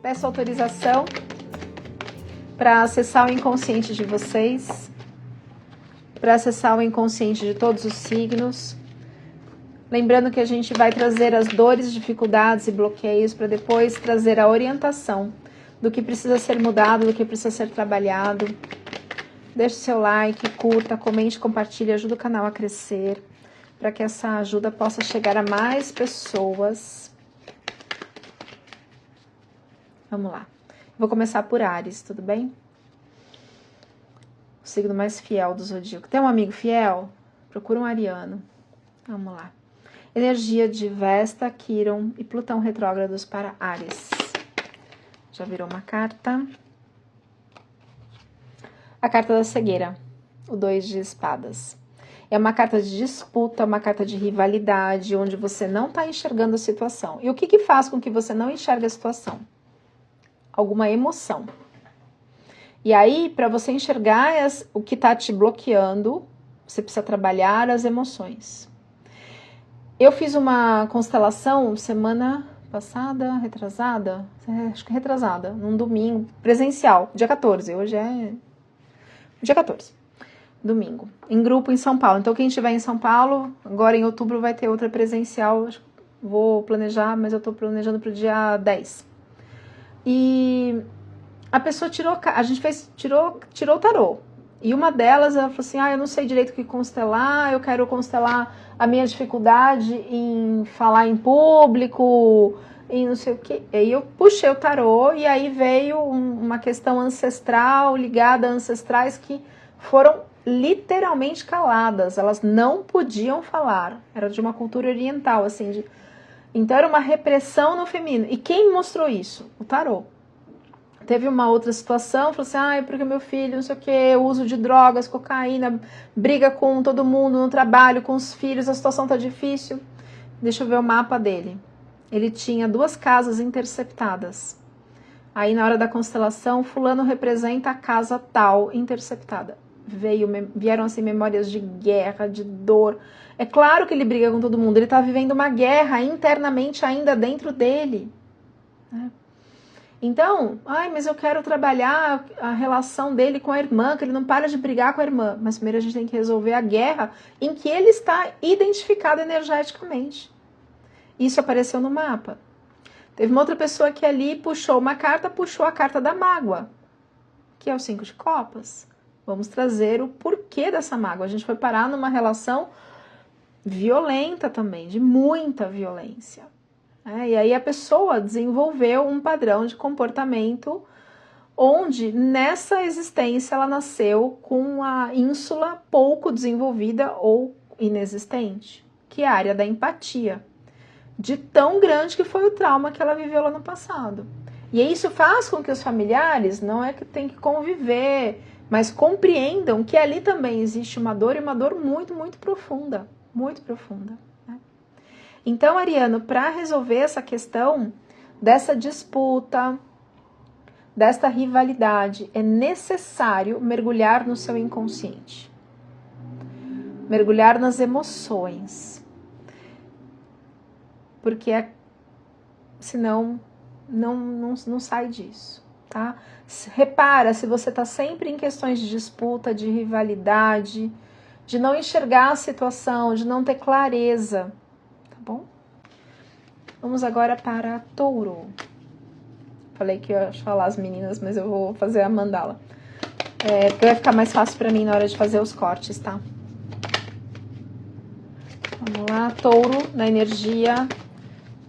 Peço autorização para acessar o inconsciente de vocês, para acessar o inconsciente de todos os signos. Lembrando que a gente vai trazer as dores, dificuldades e bloqueios para depois trazer a orientação do que precisa ser mudado, do que precisa ser trabalhado. Deixe seu like, curta, comente, compartilhe, ajuda o canal a crescer, para que essa ajuda possa chegar a mais pessoas. Vamos lá. Vou começar por Áries, tudo bem? O signo mais fiel do zodíaco. Tem um amigo fiel? Procura um ariano. Vamos lá. Energia de Vesta, Quiron e Plutão retrógrados para Áries. Já virou uma carta. A carta da cegueira, o 2 de espadas. É uma carta de disputa, uma carta de rivalidade, onde você não está enxergando a situação. E o que faz com que você não enxergue a situação? Alguma emoção. E aí, para você enxergar o que está te bloqueando, você precisa trabalhar as emoções. Eu fiz uma constelação semana passada, retrasada, acho que retrasada, num domingo, presencial, dia 14, hoje é dia 14, domingo, em grupo em São Paulo. Então quem estiver em São Paulo, agora em outubro vai ter outra presencial, vou planejar, mas eu estou planejando para o dia 10. E a pessoa tirou o tarô. E uma delas, ela falou assim, eu não sei direito o que constelar, eu quero constelar a minha dificuldade em falar em público, e não sei o que. E aí eu puxei o tarô e aí veio uma questão ancestral, ligada a ancestrais que foram literalmente caladas, elas não podiam falar, era de uma cultura oriental, assim, então era uma repressão no feminino. E quem mostrou isso? O tarô. Teve uma outra situação, falou assim, porque meu filho, não sei o que, uso de drogas, cocaína, briga com todo mundo no trabalho, com os filhos, a situação tá difícil. Deixa eu ver o mapa dele. Ele tinha 2 casas interceptadas. Aí na hora da constelação, fulano representa a casa tal interceptada. Vieram assim memórias de guerra, de dor. É claro que ele briga com todo mundo, ele tá vivendo uma guerra internamente ainda dentro dele, né? Então, mas eu quero trabalhar a relação dele com a irmã, que ele não para de brigar com a irmã. Mas primeiro a gente tem que resolver a guerra em que ele está identificado energeticamente. Isso apareceu no mapa. Teve uma outra pessoa que ali puxou a carta da mágoa, que é o 5 de copas. Vamos trazer o porquê dessa mágoa. A gente foi parar numa relação violenta também, de muita violência. E aí a pessoa desenvolveu um padrão de comportamento onde nessa existência ela nasceu com a ínsula pouco desenvolvida ou inexistente, que é a área da empatia, de tão grande que foi o trauma que ela viveu lá no passado. E isso faz com que os familiares, não é que tem que conviver, mas compreendam que ali também existe uma dor, e uma dor muito, muito profunda, muito profunda. Então, Ariano, para resolver essa questão dessa disputa, desta rivalidade, é necessário mergulhar no seu inconsciente. Mergulhar nas emoções. Porque senão não sai disso, tá? Repara se você está sempre em questões de disputa, de rivalidade, de não enxergar a situação, de não ter clareza. Bom, vamos agora para Touro. Falei que eu ia falar as meninas, mas eu vou fazer a mandala. Porque vai ficar mais fácil para mim na hora de fazer os cortes, tá? Vamos lá, Touro, na energia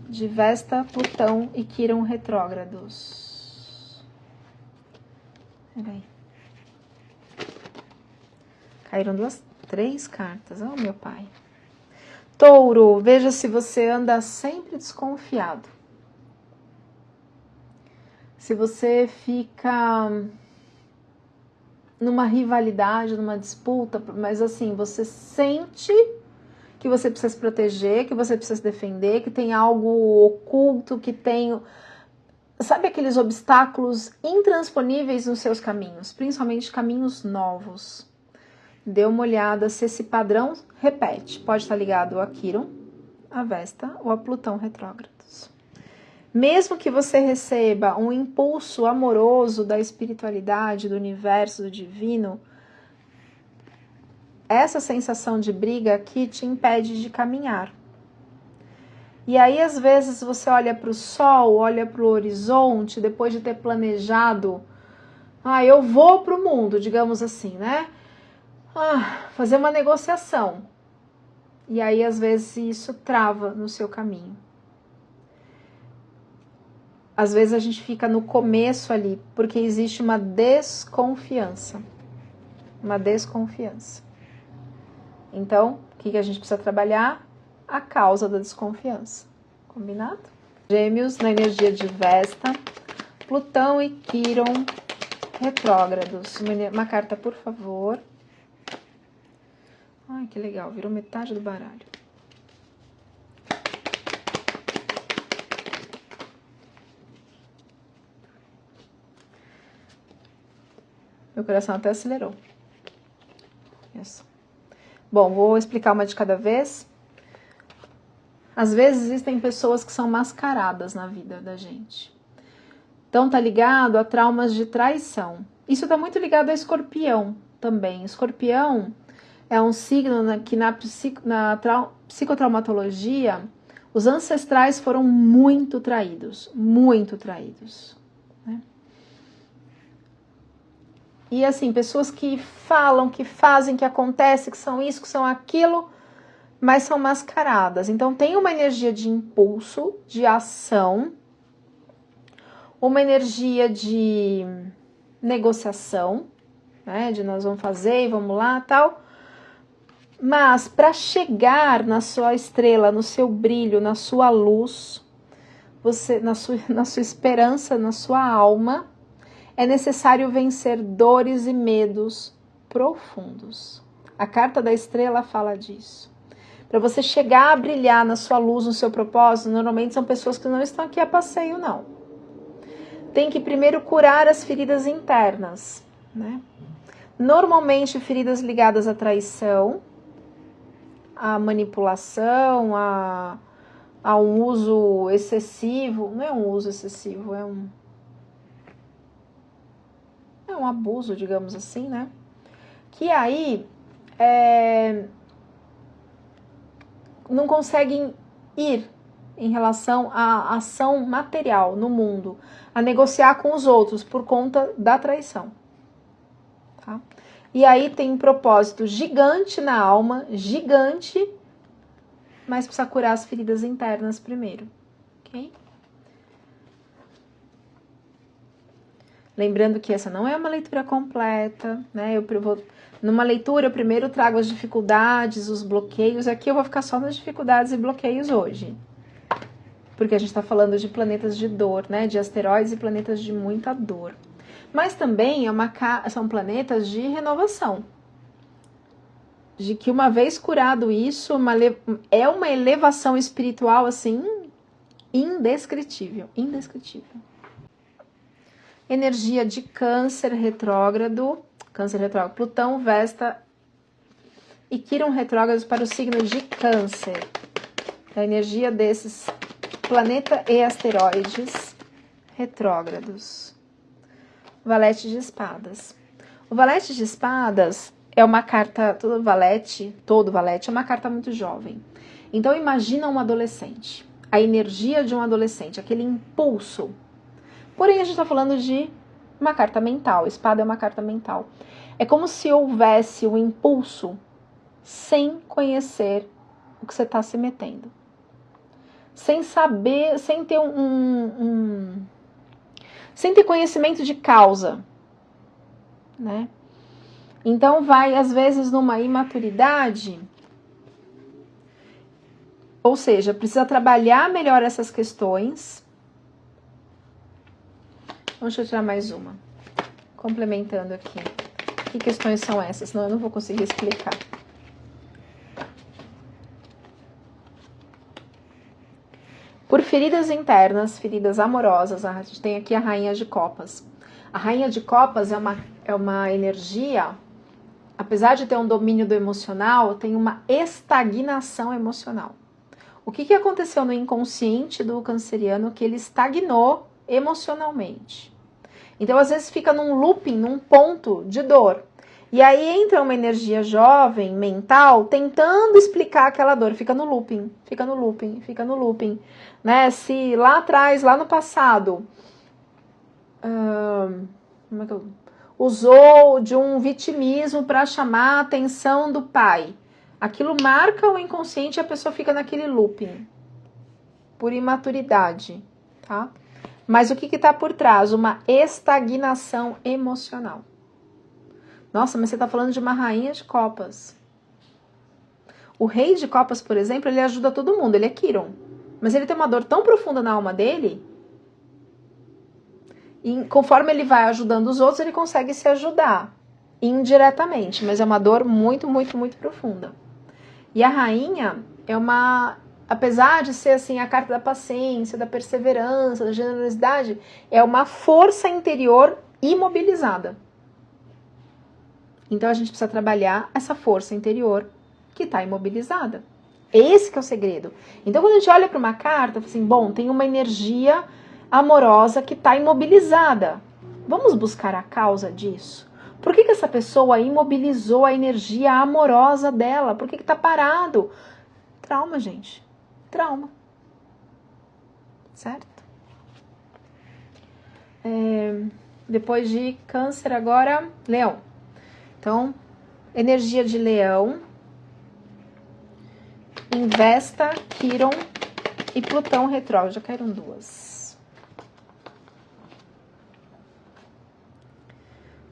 de Vesta, Plutão e Quiron retrógrados. Peraí. Caíram 3 cartas. Oh, meu pai. Touro, veja se você anda sempre desconfiado. Se você fica numa rivalidade, numa disputa, mas assim, você sente que você precisa se proteger, que você precisa se defender, que tem algo oculto, que tem... Sabe aqueles obstáculos intransponíveis nos seus caminhos, principalmente caminhos novos. Dê uma olhada se esse padrão repete. Pode estar ligado a Quiron, a Vesta ou a Plutão retrógrados. Mesmo que você receba um impulso amoroso da espiritualidade, do universo, do divino, essa sensação de briga aqui te impede de caminhar. E aí, às vezes, você olha para o sol, olha para o horizonte, depois de ter planejado, eu vou para o mundo, digamos assim, né? Fazer uma negociação. E aí, às vezes, isso trava no seu caminho. Às vezes, a gente fica no começo ali, porque existe uma desconfiança. Uma desconfiança. Então, o que a gente precisa trabalhar? A causa da desconfiança. Combinado? Gêmeos na energia de Vesta, Plutão e Quíron retrógrados. Uma carta, por favor. Ai, que legal, virou metade do baralho. Meu coração até acelerou. Isso. Bom, vou explicar uma de cada vez. Às vezes existem pessoas que são mascaradas na vida da gente. Então tá ligado a traumas de traição. Isso tá muito ligado a Escorpião também. Escorpião é um signo que na psicotraumatologia os ancestrais foram muito traídos. Muito traídos. Né? E assim, pessoas que falam, que fazem, que acontece, que são isso, que são aquilo, mas são mascaradas. Então tem uma energia de impulso, de ação, uma energia de negociação, né? De nós vamos fazer e vamos lá, tal. Mas para chegar na sua estrela, no seu brilho, na sua luz, você, na sua esperança, na sua alma, é necessário vencer dores e medos profundos. A carta da estrela fala disso. Para você chegar a brilhar na sua luz, no seu propósito, normalmente são pessoas que não estão aqui a passeio, não. Tem que primeiro curar as feridas internas, né? Normalmente feridas ligadas à traição, à manipulação, a um uso excessivo. Não é um uso excessivo, é um abuso, digamos assim, né? Que aí não conseguem ir em relação à ação material no mundo, a negociar com os outros por conta da traição. Tá? E aí tem um propósito gigante na alma, gigante, mas precisa curar as feridas internas primeiro. Ok? Lembrando que essa não é uma leitura completa, né? Numa leitura, eu primeiro trago as dificuldades, os bloqueios. Aqui eu vou ficar só nas dificuldades e bloqueios hoje. Porque a gente está falando de planetas de dor, né? De asteroides e planetas de muita dor. Mas também são planetas de renovação. De que uma vez curado isso, é uma elevação espiritual, assim, indescritível. Indescritível. Energia de Câncer retrógrado, Plutão, Vesta e Quíron retrógrados para o signo de Câncer. A energia desses planeta e asteroides retrógrados. Valete de Espadas. O Valete de Espadas é uma carta, todo valete é uma carta muito jovem. Então imagina um adolescente, a energia de um adolescente, aquele impulso. Porém, a gente está falando de uma carta mental. Espada é uma carta mental. É como se houvesse um impulso sem conhecer o que você está se metendo. Sem saber, sem ter sem ter conhecimento de causa. Né? Então, vai, às vezes, numa imaturidade. Ou seja, precisa trabalhar melhor essas questões. Deixa eu tirar mais uma. Complementando aqui. Que questões são essas? Senão eu não vou conseguir explicar. Por feridas internas, feridas amorosas, a gente tem aqui a Rainha de Copas. A Rainha de Copas é uma energia, apesar de ter um domínio do emocional, tem uma estagnação emocional. O que aconteceu no inconsciente do canceriano que ele estagnou emocionalmente? Então, às vezes, fica num looping, num ponto de dor. E aí entra uma energia jovem, mental, tentando explicar aquela dor. Fica no looping, fica no looping, fica no looping. Né? Se lá atrás, lá no passado, usou de um vitimismo para chamar a atenção do pai, aquilo marca o inconsciente e a pessoa fica naquele looping. Por imaturidade, tá? Mas o que está por trás? Uma estagnação emocional. Nossa, mas você está falando de uma rainha de copas. O rei de copas, por exemplo, ele ajuda todo mundo, ele é Quiron. Mas ele tem uma dor tão profunda na alma dele, e conforme ele vai ajudando os outros, ele consegue se ajudar indiretamente, mas é uma dor muito, muito, muito profunda. E a rainha é uma... Apesar de ser assim a carta da paciência, da perseverança, da generosidade, é uma força interior imobilizada. Então a gente precisa trabalhar essa força interior que está imobilizada. Esse que é o segredo. Então quando a gente olha para uma carta, assim, bom, tem uma energia amorosa que está imobilizada. Vamos buscar a causa disso? Por que essa pessoa imobilizou a energia amorosa dela? Por que está parado? Trauma, gente. Trauma. Certo? Depois de câncer, agora, leão. Então, energia de leão, Investa, Quiron e Plutão retrógrado. Já caíram duas.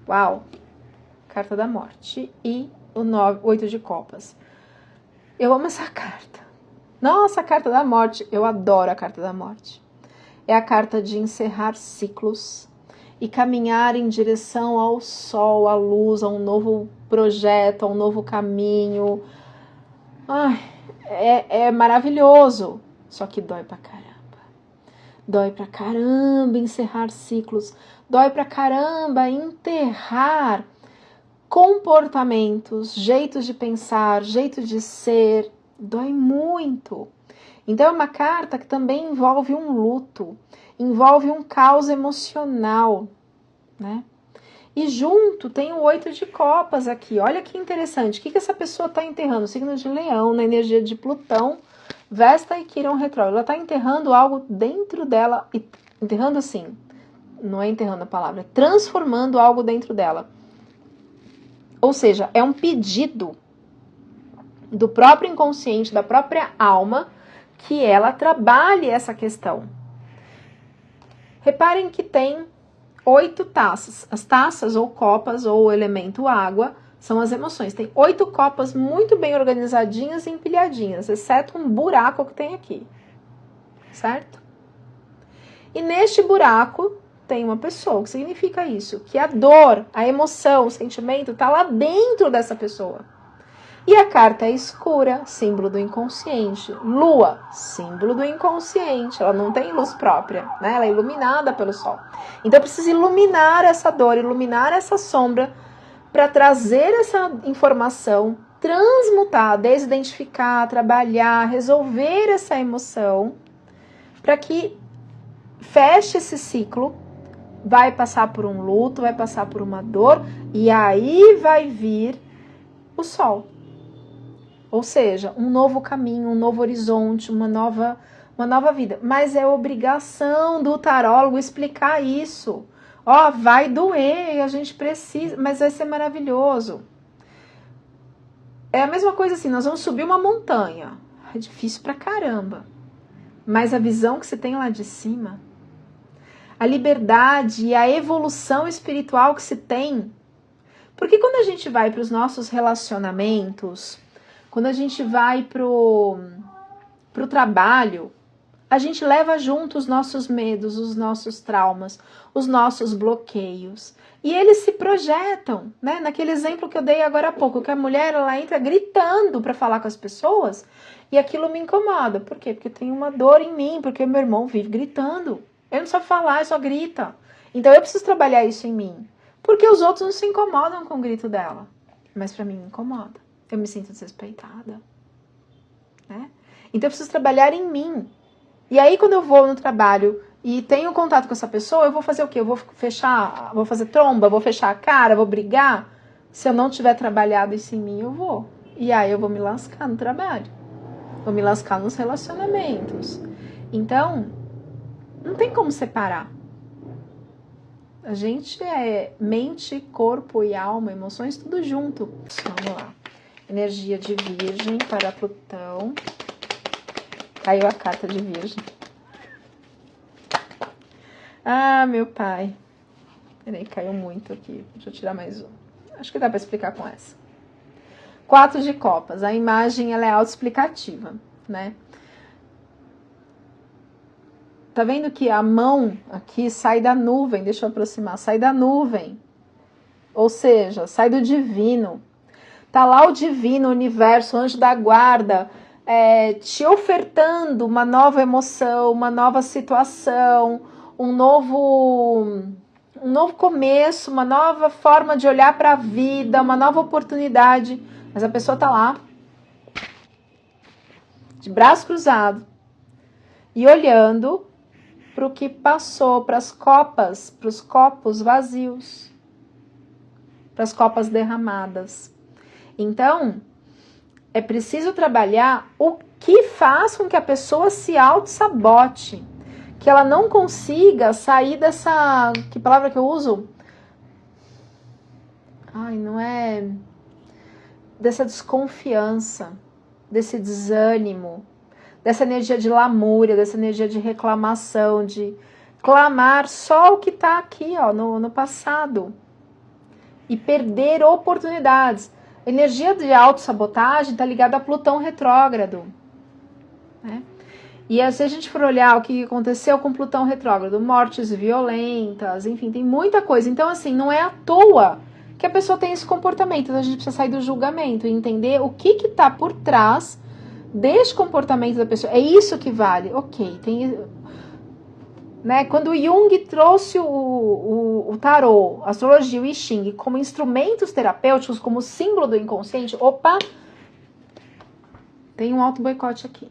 Uau! Carta da morte e o 8 de copas. Eu amo essa carta. Nossa, a carta da morte. Eu adoro a carta da morte. É a carta de encerrar ciclos e caminhar em direção ao sol, à luz, a um novo projeto, a um novo caminho. Ai, é maravilhoso. Só que dói pra caramba. Dói pra caramba encerrar ciclos. Dói pra caramba enterrar comportamentos, jeitos de pensar, jeito de ser. Dói muito. Então é uma carta que também envolve um luto, envolve um caos emocional, né? E junto tem o 8 de copas aqui. Olha que interessante. O que essa pessoa está enterrando? O signo de leão, na energia de Plutão, Vesta e Quiron retrógrado. Ela está enterrando algo dentro dela. Enterrando assim, não é enterrando a palavra, é transformando algo dentro dela. Ou seja, é um pedido do próprio inconsciente, da própria alma, que ela trabalhe essa questão. Reparem que tem 8 taças. As taças ou copas ou o elemento água são as emoções. Tem 8 copas muito bem organizadinhas e empilhadinhas, exceto um buraco que tem aqui. Certo? E neste buraco tem uma pessoa. O que significa isso? Que a dor, a emoção, o sentimento está lá dentro dessa pessoa. E a carta é escura, símbolo do inconsciente. Lua, símbolo do inconsciente. Ela não tem luz própria, né? Ela é iluminada pelo sol. Então eu preciso iluminar essa dor, iluminar essa sombra para trazer essa informação, transmutar, desidentificar, trabalhar, resolver essa emoção para que feche esse ciclo. Vai passar por um luto, vai passar por uma dor e aí vai vir o sol. Ou seja, um novo caminho, um novo horizonte, uma nova vida. Mas é obrigação do tarólogo explicar isso. Ó, vai doer, a gente precisa, mas vai ser maravilhoso. É a mesma coisa assim, nós vamos subir uma montanha. É difícil pra caramba. Mas a visão que você tem lá de cima, a liberdade e a evolução espiritual que se tem. Porque quando a gente vai para os nossos relacionamentos, quando a gente vai pro trabalho, a gente leva junto os nossos medos, os nossos traumas, os nossos bloqueios. E eles se projetam, né? Naquele exemplo que eu dei agora há pouco, que a mulher ela entra gritando para falar com as pessoas e aquilo me incomoda. Por quê? Porque tem uma dor em mim, porque meu irmão vive gritando. Eu não só falar, eu só grita. Então eu preciso trabalhar isso em mim. Porque os outros não se incomodam com o grito dela. Mas para mim me incomoda. Eu me sinto desrespeitada. Né? Então eu preciso trabalhar em mim. E aí quando eu vou no trabalho e tenho contato com essa pessoa, eu vou fazer o quê? Eu vou fechar, vou fazer tromba, vou fechar a cara, vou brigar? Se eu não tiver trabalhado isso em mim, eu vou. E aí eu vou me lascar no trabalho. Vou me lascar nos relacionamentos. Então, não tem como separar. A gente é mente, corpo e alma, emoções, tudo junto. Vamos lá. Energia de Virgem para Plutão. Caiu a carta de Virgem. Ah, meu pai. Peraí, caiu muito aqui. Deixa eu tirar mais um. Acho que dá para explicar com essa. 4 de copas. A imagem ela é autoexplicativa, né? Tá vendo que a mão aqui sai da nuvem? Deixa eu aproximar. Sai da nuvem. Ou seja, sai do divino. Tá lá o divino, o universo, o anjo da guarda, te ofertando uma nova emoção, uma nova situação, um novo começo, uma nova forma de olhar para a vida, uma nova oportunidade. Mas a pessoa tá lá, de braço cruzado, e olhando para o que passou, para as copas, para os copos vazios, para as copas derramadas. Então, é preciso trabalhar o que faz com que a pessoa se auto-sabote, que ela não consiga sair dessa... Que palavra que eu uso? Ai, não é... Dessa desconfiança, desse desânimo, dessa energia de lamúria, dessa energia de reclamação, de clamar só o que está aqui, ó, no passado. E perder oportunidades. A energia de autossabotagem está ligada a Plutão retrógrado, né? E se a gente for olhar o que aconteceu com Plutão retrógrado, mortes violentas, enfim, tem muita coisa. Então, assim, não é à toa que a pessoa tem esse comportamento. Então, a gente precisa sair do julgamento e entender o que está por trás desse comportamento da pessoa. É isso que vale. Ok, tem... Né? Quando o Jung trouxe o tarô, a astrologia, o I Ching como instrumentos terapêuticos, como símbolo do inconsciente, opa, tem um auto-boicote aqui.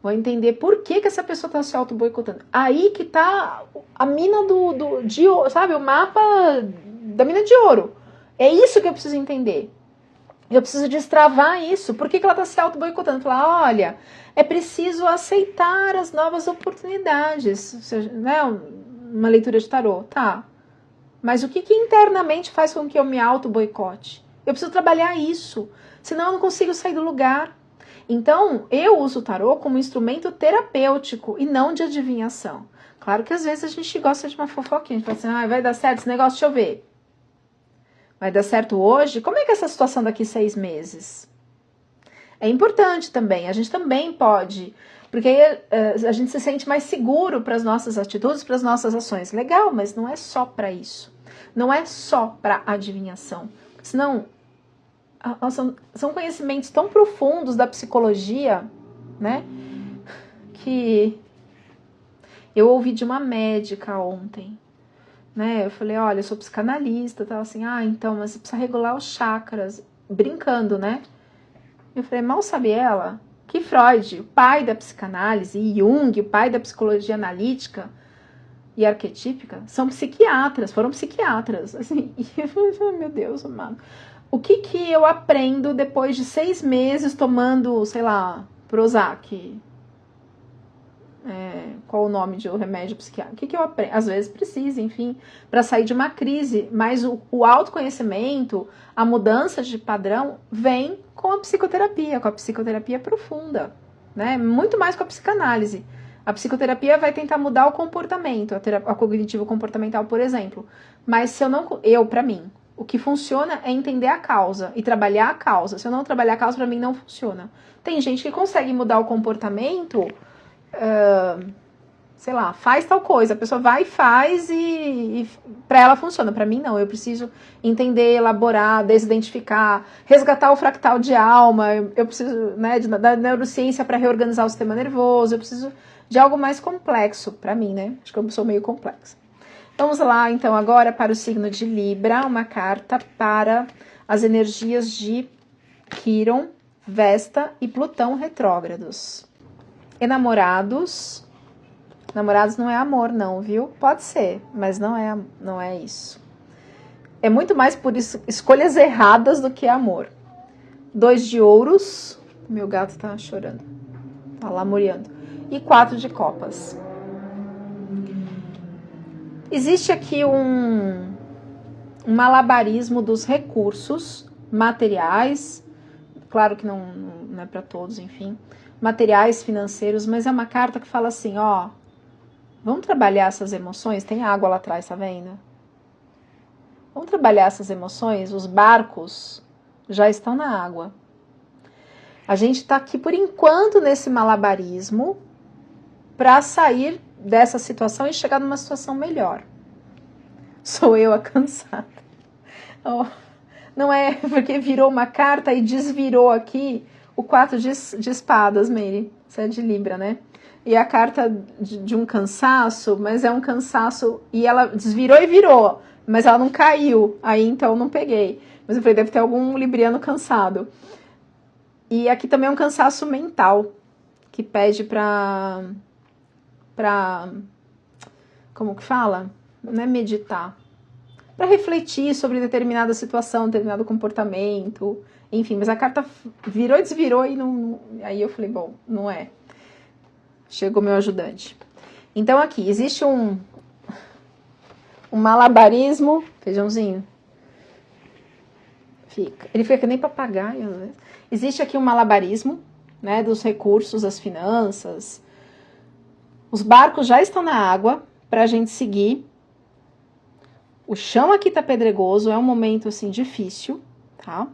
Vou entender por que essa pessoa está se auto-boicotando. Aí que tá a mina de ouro, sabe? O mapa da mina de ouro. É isso que eu preciso entender. Eu preciso destravar isso. Por que ela está se auto-boicotando? Falar, olha, é preciso aceitar as novas oportunidades. Né? Uma leitura de tarô, tá. Mas o que internamente faz com que eu me auto-boicote? Eu preciso trabalhar isso. Senão eu não consigo sair do lugar. Então, eu uso o tarô como instrumento terapêutico e não de adivinhação. Claro que às vezes a gente gosta de uma fofoquinha. A gente fala assim, vai dar certo esse negócio, deixa eu ver. Vai dar certo hoje? Como é que é essa situação daqui 6 meses? É importante também, a gente também pode, porque aí a gente se sente mais seguro para as nossas atitudes, para as nossas ações. Legal, mas não é só para isso. Não é só para adivinhação. Senão, são conhecimentos tão profundos da psicologia, né? Que eu ouvi de uma médica ontem. Né? Eu falei, olha, eu sou psicanalista, tava assim, então, mas você precisa regular os chakras, brincando, né? Eu falei, mal sabe ela que Freud, o pai da psicanálise, e Jung, o pai da psicologia analítica e arquetípica, são psiquiatras, foram psiquiatras, assim, e eu falei, meu Deus, amado, o que eu aprendo depois de 6 meses tomando, sei lá, Prozac? Qual o nome de um remédio psiquiátrico? O que eu aprendo? Às vezes precisa, enfim, para sair de uma crise. Mas o autoconhecimento, a mudança de padrão, vem com a psicoterapia profunda, né? Muito mais com a psicanálise. A psicoterapia vai tentar mudar o comportamento, a cognitivo comportamental, por exemplo. Mas se para mim, o que funciona é entender a causa e trabalhar a causa. Se eu não trabalhar a causa, para mim não funciona. Tem gente que consegue mudar o comportamento... sei lá, faz tal coisa, a pessoa vai e faz e para ela funciona, para mim não, eu preciso entender, elaborar, desidentificar, resgatar o fractal de alma, eu preciso, né, da neurociência para reorganizar o sistema nervoso, eu preciso de algo mais complexo para mim, né, acho que eu sou meio complexa. Vamos lá, então, agora para o signo de Libra, uma carta para as energias de Quiron Vesta e Plutão retrógrados. Enamorados. Namorados não é amor, não, viu? Pode ser, mas não é isso. É muito mais por escolhas erradas do que amor. 2 de ouros. Meu gato tá chorando. Tá lamuriando. E 4 de copas. Existe aqui um malabarismo dos recursos materiais. Claro que não é para todos, enfim. Materiais, financeiros, mas é uma carta que fala assim, ó, vamos trabalhar essas emoções? Tem água lá atrás, tá vendo? Vamos trabalhar essas emoções? Os barcos já estão na água. A gente está aqui, por enquanto, nesse malabarismo para sair dessa situação e chegar numa situação melhor. Sou eu a cansada. Oh, não é porque virou uma carta e desvirou aqui o 4 de espadas, Mary. Você é de Libra, né? E a carta de um cansaço, mas é um cansaço... E ela desvirou e virou, mas ela não caiu. Aí, então, não peguei. Mas eu falei, deve ter algum libriano cansado. E aqui também é um cansaço mental, que pede pra como que fala? Não é meditar. Para refletir sobre determinada situação, determinado comportamento, enfim. Mas a carta virou e desvirou e não... Aí eu falei, bom, não é. Chegou meu ajudante. Então aqui, existe um malabarismo, feijãozinho, ele fica que nem papagaio, às vezes. Existe aqui um malabarismo, né, dos recursos, das finanças. Os barcos já estão na água para a gente seguir. O chão aqui tá pedregoso, é um momento assim difícil, tá?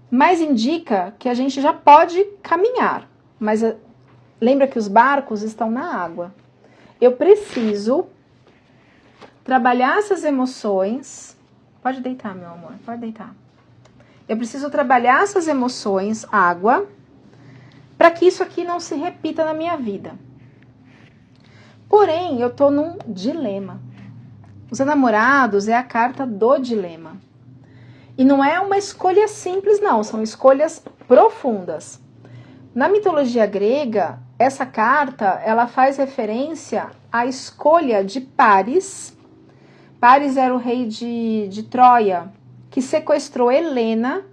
Mas indica que a gente já pode caminhar, mas lembra que os barcos estão na água. Eu preciso trabalhar essas emoções. Pode deitar, meu amor, pode deitar. Eu preciso trabalhar essas emoções, água, para que isso aqui não se repita na minha vida. Porém, eu tô num dilema. Os enamorados é a carta do dilema. E não é uma escolha simples, não. São escolhas profundas. Na mitologia grega, essa carta, ela faz referência à escolha de Paris. Paris era o rei de Troia, que sequestrou Helena,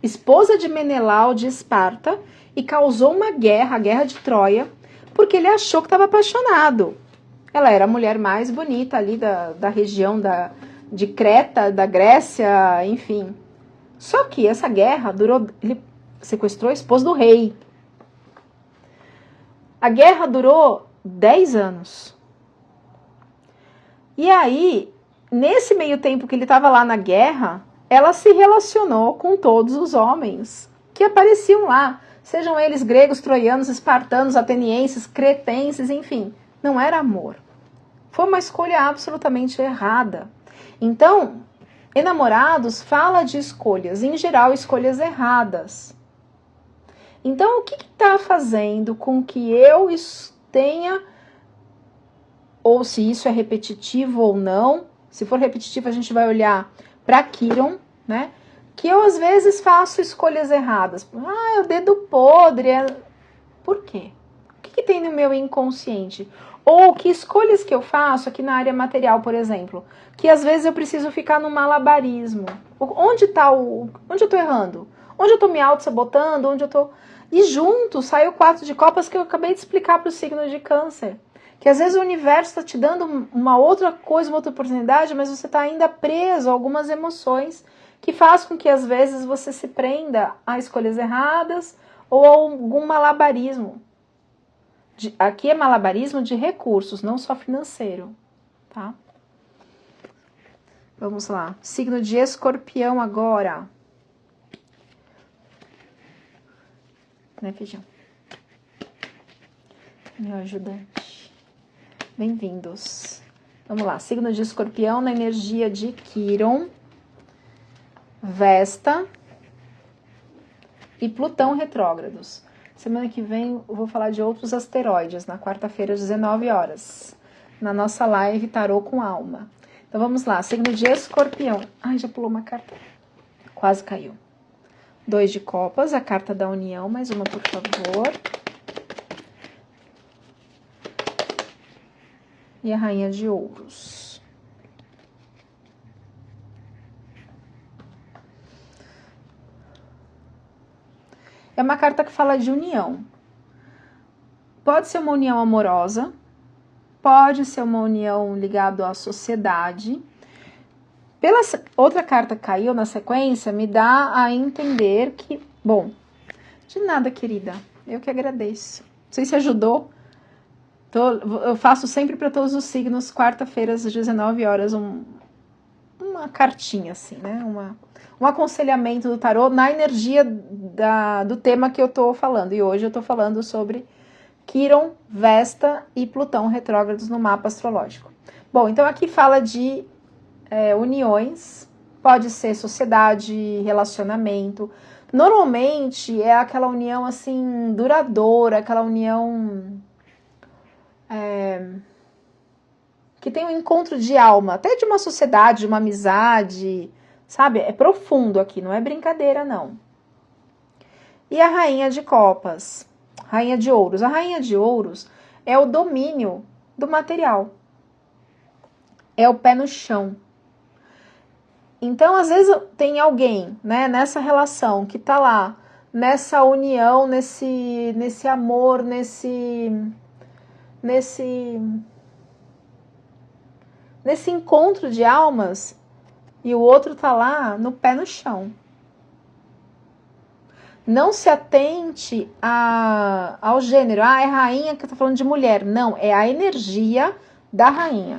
esposa de Menelau de Esparta, e causou uma guerra, a guerra de Troia, porque ele achou que estava apaixonado. Ela era a mulher mais bonita ali da região de Creta, da Grécia, enfim. Só que essa guerra durou... Ele sequestrou a esposa do rei. A guerra durou 10 anos. E aí, nesse meio tempo que ele estava lá na guerra, ela se relacionou com todos os homens que apareciam lá. Sejam eles gregos, troianos, espartanos, atenienses, cretenses, enfim. Não era amor. Foi uma escolha absolutamente errada. Então, enamorados fala de escolhas, em geral, escolhas erradas. Então, o que está fazendo com que eu tenha, ou se isso é repetitivo ou não, se for repetitivo a gente vai olhar para Quiron, né? Que eu às vezes faço escolhas erradas. É o dedo podre. Por quê? O que tem no meu inconsciente? Ou que escolhas que eu faço aqui na área material, por exemplo, que às vezes eu preciso ficar no malabarismo. Onde eu tô errando? Onde eu tô me auto-sabotando? Onde eu tô... E junto sai o 4 de copas que eu acabei de explicar para o signo de Câncer. Que às vezes o universo está te dando uma outra coisa, uma outra oportunidade, mas você está ainda preso a algumas emoções que faz com que às vezes você se prenda a escolhas erradas ou a algum malabarismo. Aqui é malabarismo de recursos, não só financeiro, tá? Vamos lá. Signo de Escorpião agora. Né, feijão? Meu ajudante. Bem-vindos. Vamos lá. Signo de Escorpião na energia de Quiron, Vesta e Plutão retrógrados. Semana que vem eu vou falar de outros asteroides, na quarta-feira às 19 horas, na nossa live Tarô com Alma. Então vamos lá, signo de Escorpião. Ai, já pulou uma carta. Quase caiu. 2 de copas, a carta da união, mais uma, por favor. E a rainha de ouros. É uma carta que fala de união. Pode ser uma união amorosa, pode ser uma união ligada à sociedade. Pela outra carta que caiu na sequência, me dá a entender que... Bom, de nada, querida. Eu que agradeço. Não sei se ajudou. Eu faço sempre para todos os signos, quarta-feiras, às 19 horas, uma cartinha, assim, né? Um aconselhamento do tarô na energia do tema que eu tô falando. E hoje eu tô falando sobre Quiron, Vesta e Plutão retrógrados no mapa astrológico. Bom, então aqui fala de uniões, pode ser sociedade, relacionamento. Normalmente é aquela união, assim, duradoura, aquela união... que tem um encontro de alma, até de uma sociedade, de uma amizade, sabe? É profundo aqui, não é brincadeira, não. E a rainha de copas, rainha de ouros. A rainha de ouros é o domínio do material, é o pé no chão. Então, às vezes, tem alguém, né, nessa relação que tá lá, nessa união, nesse amor, nesse encontro de almas, e o outro tá lá no pé no chão. Não se atente ao gênero. É rainha que eu tô falando de mulher. Não, é a energia da rainha.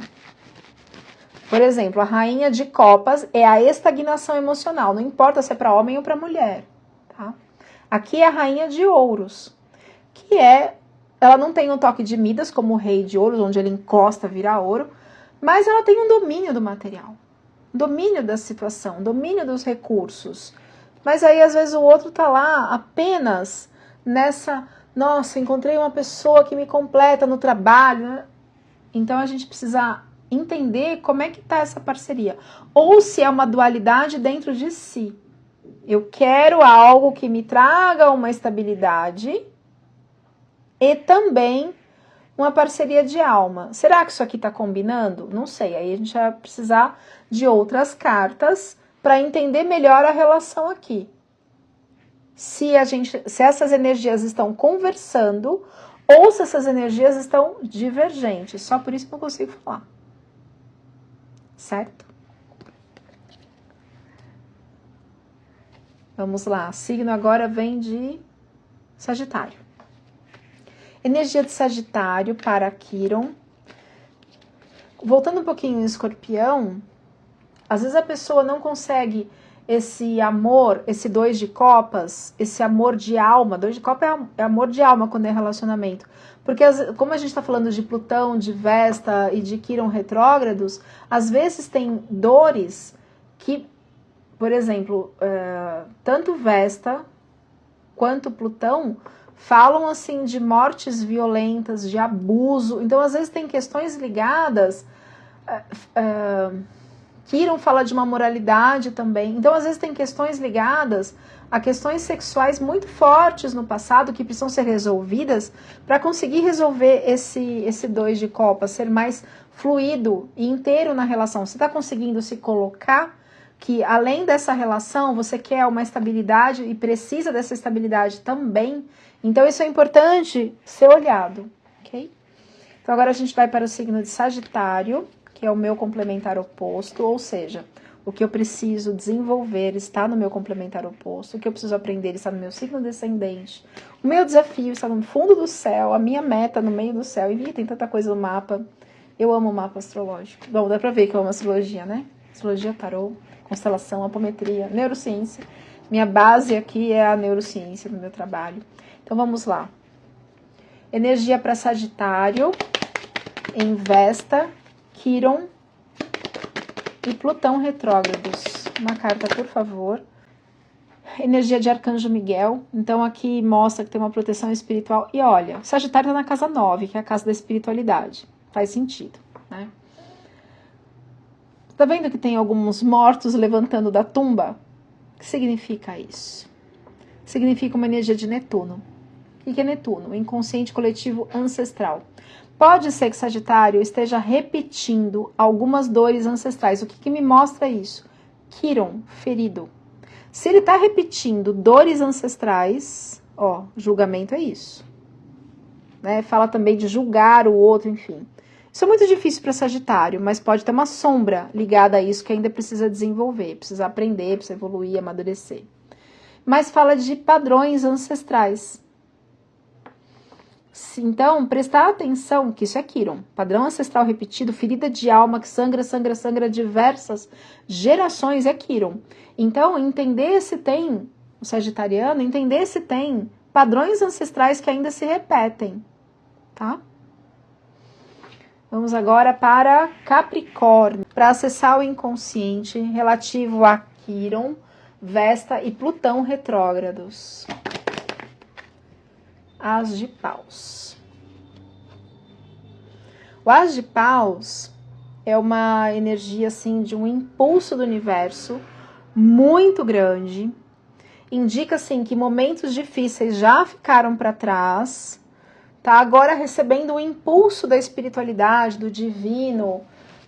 Por exemplo, a rainha de copas é a estagnação emocional. Não importa se é para homem ou para mulher. Tá? Aqui é a rainha de ouros, que ela não tem um toque de Midas, como o rei de ouros, onde ele encosta, vira ouro, mas ela tem um domínio do material, domínio da situação, domínio dos recursos. Mas aí, às vezes, o outro tá lá apenas nessa... Nossa, encontrei uma pessoa que me completa no trabalho. Né? Então, a gente precisa entender como é que tá essa parceria. Ou se é uma dualidade dentro de si. Eu quero algo que me traga uma estabilidade e também uma parceria de alma. Será que isso aqui tá combinando? Não sei. Aí a gente vai precisar de outras cartas para entender melhor a relação aqui. Se essas energias estão conversando ou se essas energias estão divergentes. Só por isso que eu não consigo falar. Certo? Vamos lá. Signo agora vem de Sagitário. Energia de Sagitário para Quiron. Voltando um pouquinho em Escorpião, às vezes a pessoa não consegue esse amor, esse 2 de copas, esse amor de alma. 2 de copas é amor de alma quando é relacionamento. Porque como a gente está falando de Plutão, de Vesta e de Quiron retrógrados, às vezes tem dores que, por exemplo, tanto Vesta quanto Plutão falam assim de mortes violentas, de abuso. Então, às vezes tem questões ligadas... Quiron fala de uma moralidade também. Então, às vezes, tem questões ligadas a questões sexuais muito fortes no passado que precisam ser resolvidas para conseguir resolver esse 2 de copas, ser mais fluido e inteiro na relação. Você está conseguindo se colocar que, além dessa relação, você quer uma estabilidade e precisa dessa estabilidade também. Então, isso é importante ser olhado, ok? Então, agora a gente vai para o signo de Sagitário, que é o meu complementar oposto, ou seja, o que eu preciso desenvolver está no meu complementar oposto, o que eu preciso aprender está no meu signo descendente, o meu desafio está no fundo do céu, a minha meta no meio do céu, e tem tanta coisa no mapa, eu amo o mapa astrológico. Bom, dá pra ver que eu amo astrologia, né? Astrologia, tarô, constelação, apometria, neurociência. Minha base aqui é a neurociência no meu trabalho. Então vamos lá. Energia para Sagitário, em Vesta, Quiron e Plutão retrógrados. Uma carta, por favor. Energia de Arcanjo Miguel. Então, aqui mostra que tem uma proteção espiritual. E olha, Sagitário está na casa 9, que é a casa da espiritualidade. Faz sentido, né? Tá vendo que tem alguns mortos levantando da tumba? O que significa isso? significa uma energia de Netuno. O que é Netuno? O inconsciente coletivo ancestral. Pode ser que Sagitário esteja repetindo algumas dores ancestrais. O que me mostra isso? Quiron, ferido. Se ele está repetindo dores ancestrais, ó, julgamento é isso. Né? Fala também de julgar o outro, enfim. Isso é muito difícil para Sagitário, mas pode ter uma sombra ligada a isso que ainda precisa desenvolver, precisa aprender, precisa evoluir, amadurecer. Mas fala de padrões ancestrais. Então, prestar atenção que isso é Quiron, padrão ancestral repetido, ferida de alma que sangra, sangra, sangra diversas gerações é Quiron. Então, entender se tem, o sagitariano, entender se tem padrões ancestrais que ainda se repetem, tá? Vamos agora para Capricórnio, para acessar o inconsciente relativo a Quiron, Vesta e Plutão retrógrados. As de Paus. O As de Paus é uma energia assim de um impulso do universo muito grande. Indica assim que momentos difíceis já ficaram para trás, tá? Agora recebendo o impulso da espiritualidade, do divino,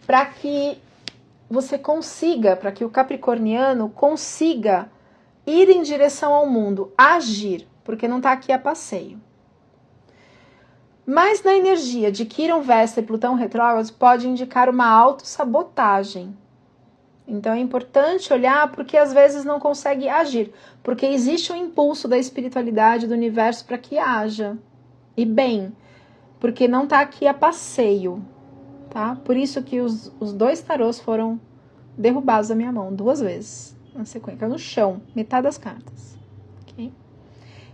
para que você consiga, para que o capricorniano consiga ir em direção ao mundo, agir, porque não está aqui a passeio. Mas na energia de Quiron, Vesta e Plutão retrógrados pode indicar uma autossabotagem. Então é importante olhar porque às vezes não consegue agir, porque existe um impulso da espiritualidade do universo para que haja. E bem, porque não está aqui a passeio, tá? Por isso que os dois tarôs foram derrubados da minha mão 2 vezes, na sequência, no chão, metade das cartas. Ok?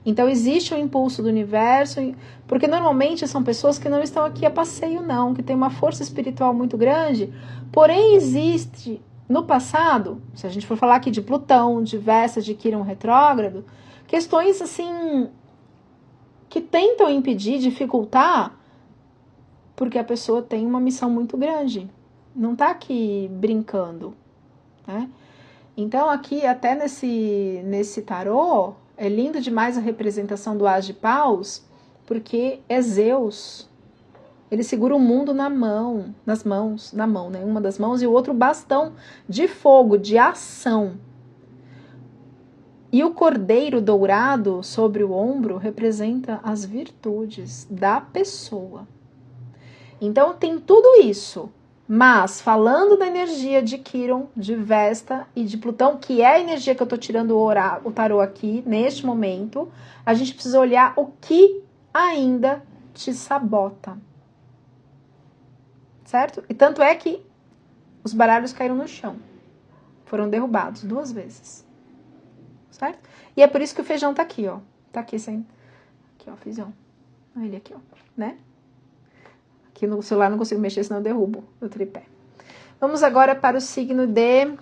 Então existe um impulso do universo, porque normalmente são pessoas que não estão aqui a passeio não, que tem uma força espiritual muito grande, porém existe no passado, se a gente for falar aqui de Plutão, de Vesta, de Quiron retrógrado, questões assim que tentam impedir, dificultar, porque a pessoa tem uma missão muito grande, não está aqui brincando, né? Então aqui até nesse tarô, é lindo demais a representação do As de Paus, porque é Zeus. Ele segura o mundo na mão, né? Uma das mãos e o outro bastão de fogo, de ação. E o cordeiro dourado sobre o ombro representa as virtudes da pessoa. Então tem tudo isso. Mas, falando da energia de Quiron, de Vesta e de Plutão, que é a energia que eu estou tirando o tarô aqui, neste momento, a gente precisa olhar o que ainda te sabota. Certo? E tanto é que os baralhos caíram no chão. Foram derrubados 2 vezes. Certo? E é por isso que o feijão tá aqui, ó. Tá aqui sem... Aqui, ó, feijão. Olha ele aqui, ó. Né? Aqui no celular não consigo mexer, senão eu derrubo o tripé. Vamos agora para o signo de...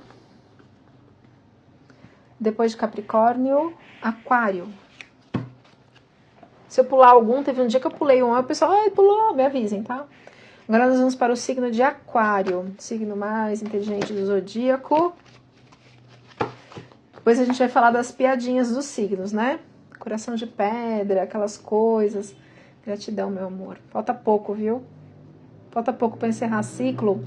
Depois de Capricórnio, Aquário. Se eu pular algum, teve um dia que eu pulei um, aí o pessoal, ai, pulou, me avisem, tá? Agora nós vamos para o signo de Aquário, signo mais inteligente do zodíaco. Depois a gente vai falar das piadinhas dos signos, né? Coração de pedra, aquelas coisas. Gratidão, meu amor. Falta pouco, viu? Falta pouco para encerrar ciclo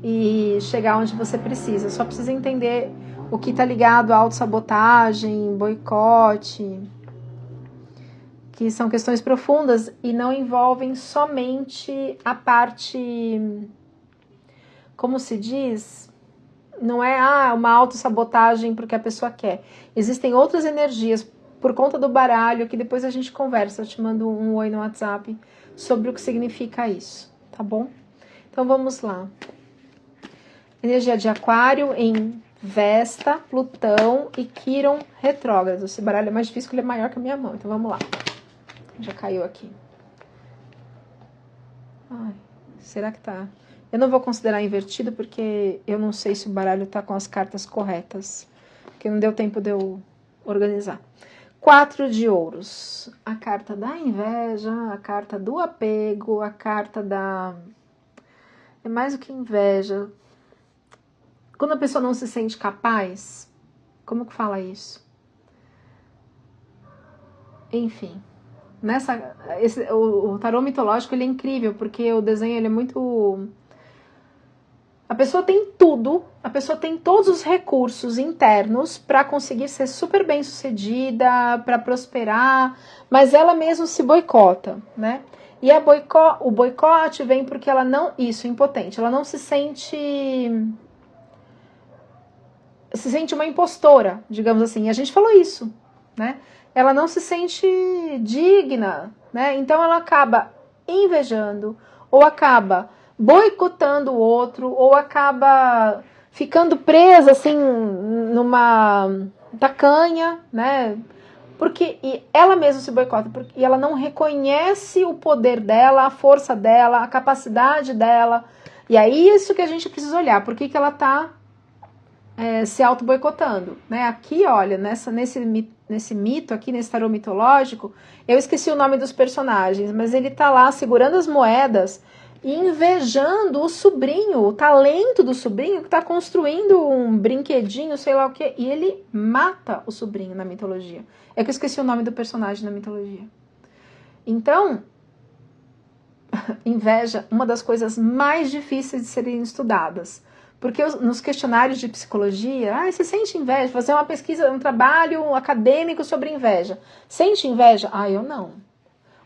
e chegar onde você precisa. Só precisa entender o que está ligado à autossabotagem, boicote, que são questões profundas e não envolvem somente a parte, como se diz, não é uma autossabotagem porque a pessoa quer. Existem outras energias por conta do baralho que depois a gente conversa. Eu te mando um oi no WhatsApp sobre o que significa isso. Tá bom? Então vamos lá. Energia de Aquário em Vesta, Plutão e Quiron retrógrado. Esse baralho é mais difícil porque ele é maior que a minha mão. Então vamos lá. Já caiu aqui. Ai, será que tá? Eu não vou considerar invertido porque eu não sei se o baralho tá com as cartas corretas. Porque não deu tempo de eu organizar. 4 de ouros. A carta da inveja, a carta do apego, a carta da... É mais do que inveja. Quando a pessoa não se sente capaz, como que fala isso? enfim. O tarô mitológico ele é incrível, porque o desenho ele é muito... A pessoa tem tudo, a pessoa tem todos os recursos internos para conseguir ser super bem sucedida, para prosperar, mas ela mesma se boicota, né? E o boicote vem porque ela não... Isso, impotente. Ela não se sente uma impostora, digamos assim. E a gente falou isso, né? Ela não se sente digna, né? Então ela acaba invejando, ou acaba boicotando o outro, ou acaba ficando presa, assim, numa tacanha, né? Porque ela mesma se boicota, e ela não reconhece o poder dela, a força dela, a capacidade dela. E é isso que a gente precisa olhar. Por que ela está se auto-boicotando? Né? Aqui, olha, nesse mito aqui, nesse tarô mitológico, eu esqueci o nome dos personagens, mas ele tá lá segurando as moedas e invejando o sobrinho, o talento do sobrinho, que está construindo um brinquedinho, sei lá o que, e ele mata o sobrinho na mitologia. É que eu esqueci o nome do personagem na mitologia. Então, inveja, uma das coisas mais difíceis de serem estudadas. Porque nos questionários de psicologia, você sente inveja? Fazer uma pesquisa, um trabalho acadêmico sobre inveja. Sente inveja? Eu não.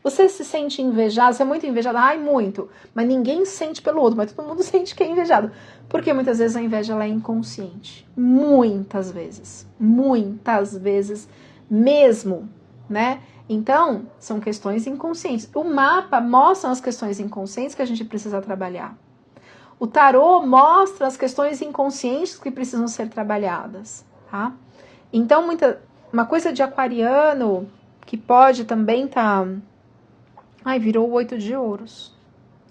Você se sente invejado? Você é muito invejado? Muito. Mas ninguém sente pelo outro, mas todo mundo sente que é invejado. Porque muitas vezes a inveja ela é inconsciente. Muitas vezes. Muitas vezes mesmo, né? Então, são questões inconscientes. O mapa mostra as questões inconscientes que a gente precisa trabalhar. O tarô mostra as questões inconscientes que precisam ser trabalhadas, tá? Então, uma coisa de aquariano que pode também estar... virou o 8 de ouros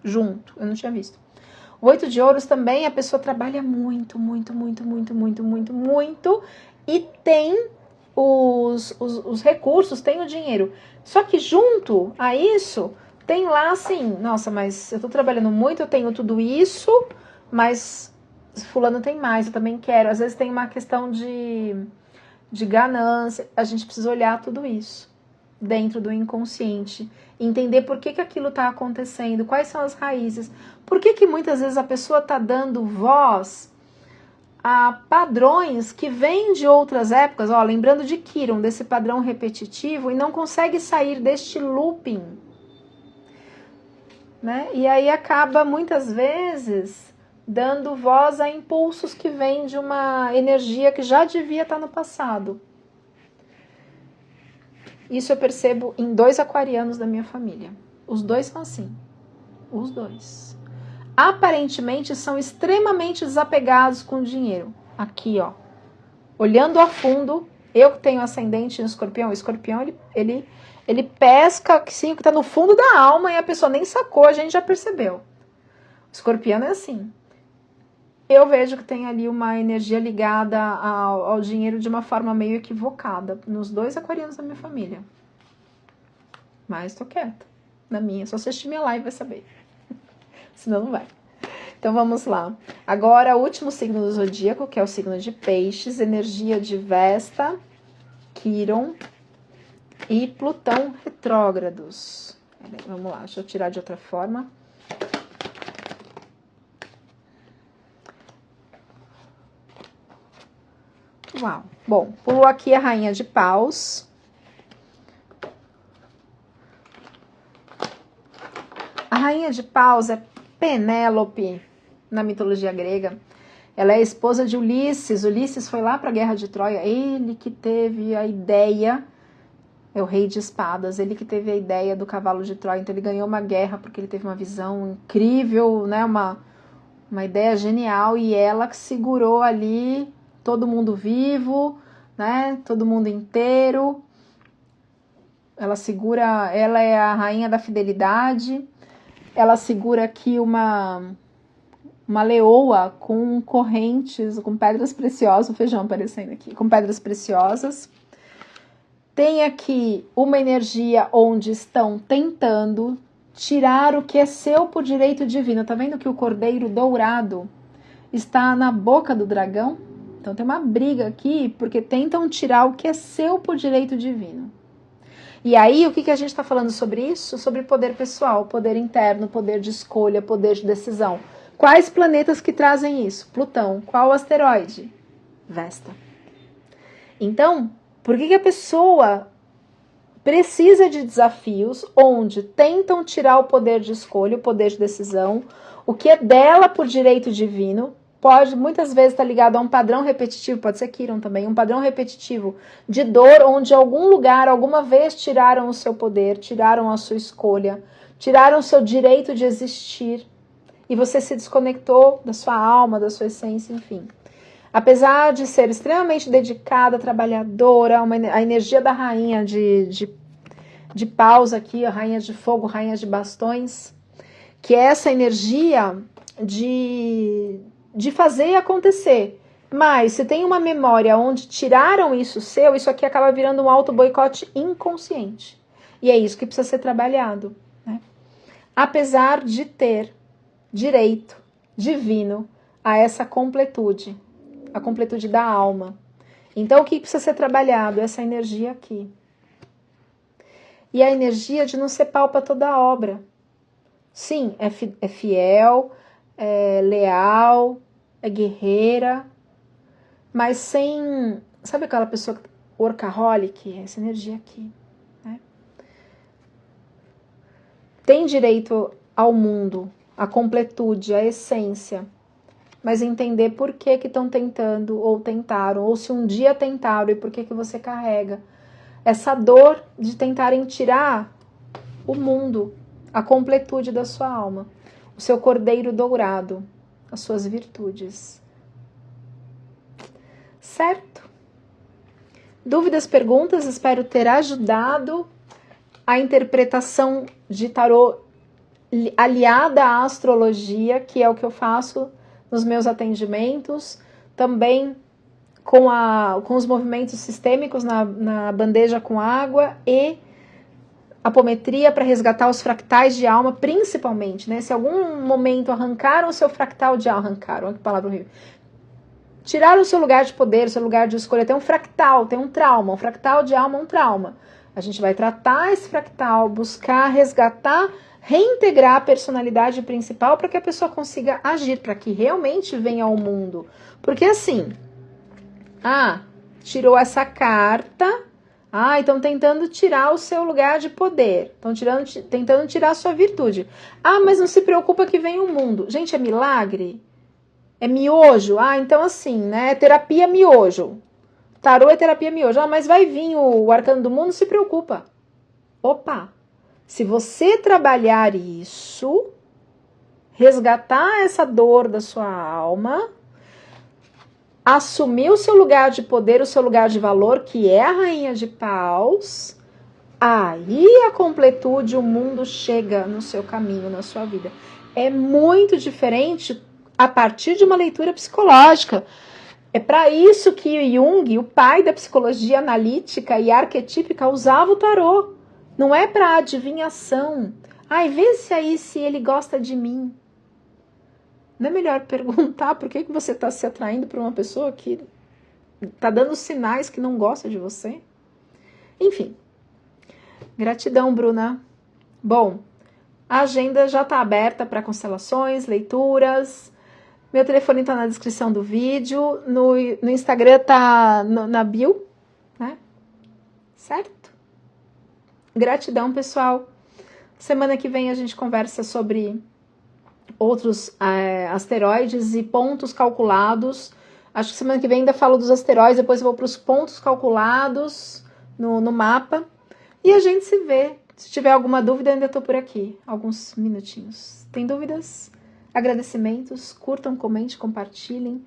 junto, eu não tinha visto. O 8 de ouros também a pessoa trabalha muito, muito, muito, muito, muito, muito, muito e tem os recursos, tem o dinheiro. Só que junto a isso, tem lá assim, nossa, mas eu tô trabalhando muito, eu tenho tudo isso, mas fulano tem mais, eu também quero. Às vezes tem uma questão de ganância, a gente precisa olhar tudo isso dentro do inconsciente, entender por que aquilo está acontecendo, quais são as raízes, por que muitas vezes a pessoa está dando voz a padrões que vêm de outras épocas, lembrando de Quiron, desse padrão repetitivo, e não consegue sair deste looping, né? E aí acaba muitas vezes dando voz a impulsos que vêm de uma energia que já devia estar no passado. Isso eu percebo em 2 aquarianos da minha família. Os 2 são assim. Os 2. Aparentemente são extremamente desapegados com o dinheiro. Aqui, olhando a fundo, eu que tenho ascendente no escorpião, o escorpião ele pesca sim, o que está no fundo da alma e a pessoa nem sacou, a gente já percebeu. O escorpião é assim. Eu vejo que tem ali uma energia ligada ao dinheiro de uma forma meio equivocada nos 2 aquarianos da minha família. Mas tô quieta. Na minha, só assistir minha live vai saber. Senão não vai. Então vamos lá. Agora o último signo do zodíaco, que é o signo de Peixes, energia de Vesta, Quiron e Plutão retrógrados. Vamos lá, deixa eu tirar de outra forma. Uau. Bom, pulou aqui a Rainha de Paus. A Rainha de Paus é Penélope na mitologia grega. Ela é a esposa de Ulisses. Ulisses foi lá para a Guerra de Troia. Ele que teve a ideia, é o rei de espadas, ele que teve a ideia do cavalo de Troia. Então ele ganhou uma guerra porque ele teve uma visão incrível, né? Uma ideia genial, e ela que segurou ali todo mundo vivo, né? Todo mundo inteiro. Ela segura, ela é a rainha da fidelidade. Ela segura aqui uma leoa com correntes, com pedras preciosas, o feijão aparecendo aqui, com pedras preciosas. Tem aqui uma energia onde estão tentando tirar o que é seu por direito divino. Tá vendo que o cordeiro dourado está na boca do dragão? Então tem uma briga aqui, porque tentam tirar o que é seu por direito divino. E aí, o que a gente está falando sobre isso? Sobre poder pessoal, poder interno, poder de escolha, poder de decisão. Quais planetas que trazem isso? Plutão. Qual asteroide? Vesta. Então, por que a pessoa precisa de desafios onde tentam tirar o poder de escolha, o poder de decisão, o que é dela por direito divino, pode muitas vezes estar ligado a um padrão repetitivo, pode ser Quiron também, um padrão repetitivo de dor, onde em algum lugar, alguma vez tiraram o seu poder, tiraram a sua escolha, tiraram o seu direito de existir, e você se desconectou da sua alma, da sua essência, enfim. Apesar de ser extremamente dedicada, trabalhadora, a energia da rainha de paus aqui, a rainha de fogo, rainha de bastões, que é essa energia de fazer acontecer. Mas se tem uma memória onde tiraram isso seu, isso aqui acaba virando um auto-boicote inconsciente. E é isso que precisa ser trabalhado, né? Apesar de ter direito divino a essa completude, a completude da alma. Então, o que precisa ser trabalhado? Essa energia aqui. E a energia de não ser pau para toda a obra. Sim, é fiel, é leal, é guerreira, mas sem... Sabe aquela pessoa workaholic? Essa energia aqui, né? Tem direito ao mundo, à completude, à essência, mas entender por que estão tentando, ou tentaram, ou se um dia tentaram, e por que você carrega essa dor de tentarem tirar o mundo, a completude da sua alma, o seu cordeiro dourado, as suas virtudes. Certo? Dúvidas, perguntas? Espero ter ajudado a interpretação de tarô aliada à astrologia, que é o que eu faço nos meus atendimentos, também com os movimentos sistêmicos na bandeja com água e apometria para resgatar os fractais de alma, principalmente, né? Se algum momento arrancaram o seu fractal de alma, arrancaram, que palavra horrível, tiraram o seu lugar de poder, o seu lugar de escolha, tem um fractal, tem um trauma, um fractal de alma é um trauma. A gente vai tratar esse fractal, buscar resgatar, reintegrar a personalidade principal para que a pessoa consiga agir, para que realmente venha ao mundo. Porque assim, tirou essa carta, estão tentando tirar o seu lugar de poder, estão tentando tirar a sua virtude. Mas não se preocupa que vem o mundo. Gente, é milagre? É miojo? Então assim, né? É terapia miojo. Tarô é terapia miojo. Mas vai vir o arcano do mundo, não se preocupa. Opa! Se você trabalhar isso, resgatar essa dor da sua alma, assumir o seu lugar de poder, o seu lugar de valor, que é a rainha de paus, aí a completude, o mundo chega no seu caminho, na sua vida. É muito diferente a partir de uma leitura psicológica. É para isso que Jung, o pai da psicologia analítica e arquetípica, usava o tarô. Não é para adivinhação. Vê se ele gosta de mim. Não é melhor perguntar por que você está se atraindo para uma pessoa que está dando sinais que não gosta de você? Enfim. Gratidão, Bruna. Bom, a agenda já está aberta para constelações, leituras. Meu telefone está na descrição do vídeo. No Instagram está na bio, né? Certo? Gratidão, pessoal. Semana que vem a gente conversa sobre outros asteroides e pontos calculados. Acho que semana que vem ainda falo dos asteroides, depois eu vou para os pontos calculados no mapa. E a gente se vê. Se tiver alguma dúvida, eu ainda estou por aqui. Alguns minutinhos. Tem dúvidas? Agradecimentos? Curtam, comentem, compartilhem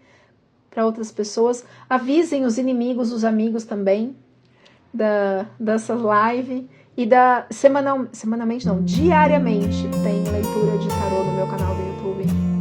para outras pessoas. Avisem os inimigos, os amigos também dessa live. E semanalmente não, diariamente tem leitura de tarô no meu canal do YouTube.